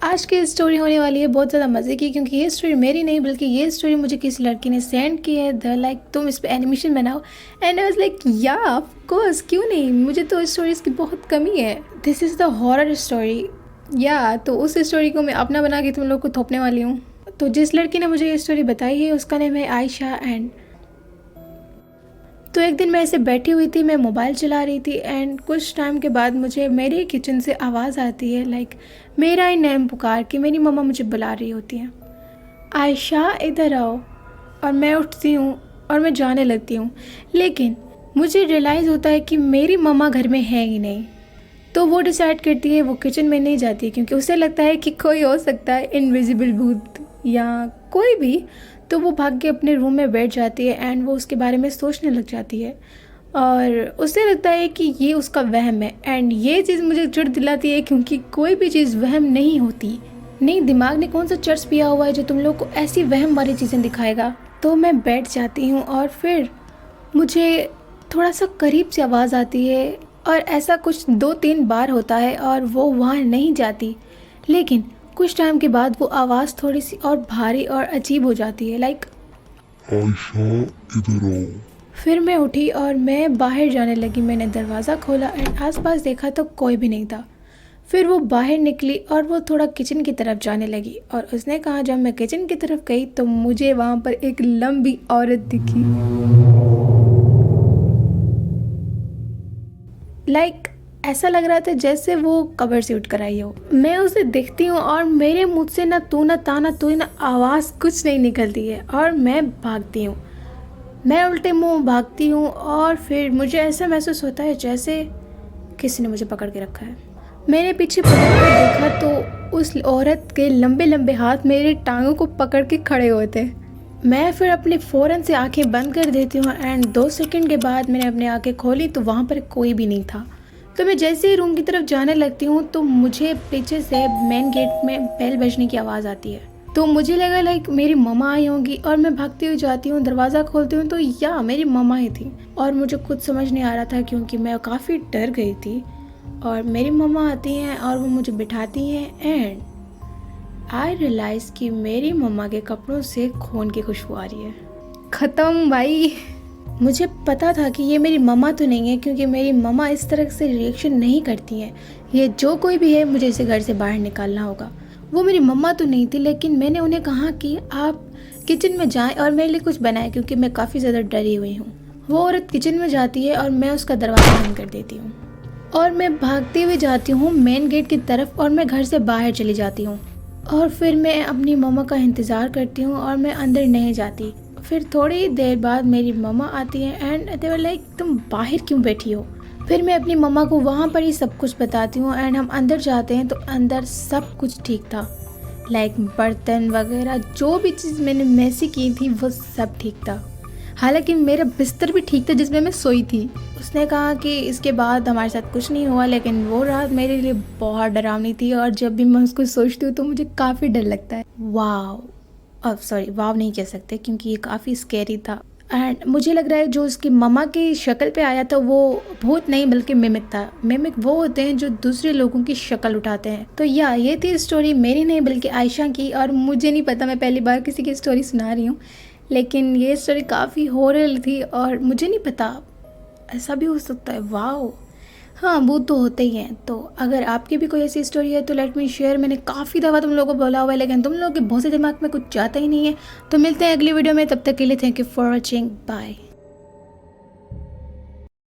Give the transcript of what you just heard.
आज की स्टोरी होने वाली है बहुत ज़्यादा मज़े की, क्योंकि ये स्टोरी मेरी नहीं बल्कि ये स्टोरी मुझे किसी लड़की ने सेंड की है। द लाइक तुम इस पे एनिमेशन बनाओ एंड आई वाज लाइक या ऑफ कोर्स, क्यों नहीं, मुझे तो स्टोरीज़ की बहुत कमी है। This is the horror story. या तो उस स्टोरी को मैं अपना बना के तुम लोग को थोपने वाली हूँ। तो जिस लड़की ने मुझे ये स्टोरी बताई है उसका नाम है आयशा। एंड तो एक दिन मैं ऐसे बैठी हुई थी, मैं मोबाइल चला रही थी एंड कुछ टाइम के बाद मुझे मेरे किचन से आवाज़ आती है, लाइक मेरा ही नेम पुकार के मेरी मम्मा मुझे बुला रही होती हैं, आयशा इधर आओ। और मैं उठती हूँ और मैं जाने लगती हूँ, लेकिन मुझे रियलाइज़ होता है कि मेरी मम्मा घर में है ही नहीं। तो वो डिसाइड करती है वो किचन में नहीं जाती, क्योंकि उसे लगता है कि कोई हो सकता है, इनविजिबल भूत या कोई भी। तो वो भाग के अपने रूम में बैठ जाती है एंड वो उसके बारे में सोचने लग जाती है और उसे लगता है कि ये उसका वहम है। एंड ये चीज़ मुझे चिढ़ दिलाती है, क्योंकि कोई भी चीज़ वहम नहीं होती। नहीं, दिमाग ने कौन सा चर्च पिया हुआ है जो तुम लोग को ऐसी वहम वाली चीज़ें दिखाएगा। तो मैं बैठ जाती हूँ और फिर मुझे थोड़ा सा करीब से आवाज़ आती है और ऐसा कुछ 2-3 बार होता है और वो वहाँ नहीं जाती। लेकिन कुछ टाइम के बाद वो आवाज़ थोड़ी सी और भारी और अजीब हो जाती है, लाइक आयशा इधर आओ। फिर मैं उठी और मैं बाहर जाने लगी। मैंने दरवाज़ा खोला एंड आसपास देखा तो कोई भी नहीं था। फिर वो बाहर निकली और वो थोड़ा किचन की तरफ जाने लगी और उसने कहा, जब मैं किचन की तरफ गई तो मुझे वहाँ पर एक लंबी औरत दिखी, लाइक ऐसा लग रहा था जैसे वो कब्र से उठ कर आई हो। मैं उसे देखती हूँ और मेरे मुँह से ना तू ना ता ना तू ना आवाज़ कुछ नहीं निकलती है और मैं भागती हूँ। मैं उल्टे मुंह भागती हूँ और फिर मुझे ऐसा महसूस होता है जैसे किसी ने मुझे पकड़ के रखा है। मैंने पीछे पलट कर देखा तो उस औरत के लंबे लंबे हाथ मेरी टांगों को पकड़ के खड़े हुए थे। मैं फिर अपनी फ़ौरन से आंखें बंद कर देती हूँ एंड 2 सेकंड के बाद मैंने अपनी आंखें खोली तो वहाँ पर कोई भी नहीं था। तो मैं जैसे ही रूम की तरफ जाने लगती हूँ तो मुझे पीछे से मेन गेट में बेल बजने की आवाज़ आती है। तो मुझे लगा लाइक मेरी मम्मा आई होंगी और मैं भागती हुई जाती हूँ, दरवाज़ा खोलती हूँ तो या मेरी मम्मा ही थी। और मुझे कुछ समझ नहीं आ रहा था क्योंकि मैं काफ़ी डर गई थी। और मेरी मम्मा आती हैं और वो मुझे बिठाती हैं एंड आई रियलाइज़ कि मेरी मम्मा के कपड़ों से खून की खुशबू आ रही है। ख़त्म भाई। मुझे पता था कि ये मेरी मम्मा तो नहीं है, क्योंकि मेरी मम्मा इस तरह से रिएक्शन नहीं करती हैं। ये जो कोई भी है मुझे इसे घर से बाहर निकालना होगा। वो मेरी मम्मा तो नहीं थी, लेकिन मैंने उन्हें कहा कि आप किचन में जाएं और मेरे लिए कुछ बनाएं, क्योंकि मैं काफ़ी ज़्यादा डरी हुई हूँ। वो औरत किचन में जाती है और मैं उसका दरवाज़ा बंद कर देती हूँ और मैं भागती हुई जाती हूँ मेन गेट की तरफ और मैं घर से बाहर चली जाती हूँ। और फिर मैं अपनी मम्मा का इंतज़ार करती हूँ और मैं अंदर नहीं जाती। फिर थोड़ी देर बाद मेरी मम्मा आती है एंड दे वर लाइक तुम बाहर क्यों बैठी हो। फिर मैं अपनी मम्मा को वहाँ पर ही सब कुछ बताती हूँ एंड हम अंदर जाते हैं तो अंदर सब कुछ ठीक था, लाइक बर्तन वगैरह जो भी चीज़ मैंने मैसी की थी वो सब ठीक था। हालांकि मेरा बिस्तर भी ठीक था जिसमें मैं सोई थी। उसने कहा कि इसके बाद हमारे साथ कुछ नहीं हुआ, लेकिन वो रात मेरे लिए बहुत डरावनी थी और जब भी मैं उसको सोचती हूँ तो मुझे काफ़ी डर लगता है। वाव, अब सॉरी वाव नहीं कह सकते क्योंकि ये काफ़ी स्कैरी था। एंड मुझे लग रहा है जो उसकी मम्मा की शक्ल पे आया था वो भूत नहीं बल्कि मिमिक था। मिमिक वो होते हैं जो दूसरे लोगों की शक्ल उठाते हैं। तो या ये थी स्टोरी मेरी नहीं बल्कि आयशा की। और मुझे नहीं पता, मैं पहली बार किसी की स्टोरी सुना रही हूँ, लेकिन ये स्टोरी काफ़ी हॉरर थी और मुझे नहीं पता ऐसा भी हो सकता है। वाओ, हाँ वो तो होते ही हैं। तो अगर आपकी भी कोई ऐसी स्टोरी है तो लेट मी शेयर। मैंने काफ़ी दफ़ा तुम लोगों को बोला हुआ है, लेकिन तुम लोगों के बहुत से दिमाग में कुछ जाता ही नहीं है। तो मिलते हैं अगली वीडियो में, तब तक के लिए thank you for watching, bye.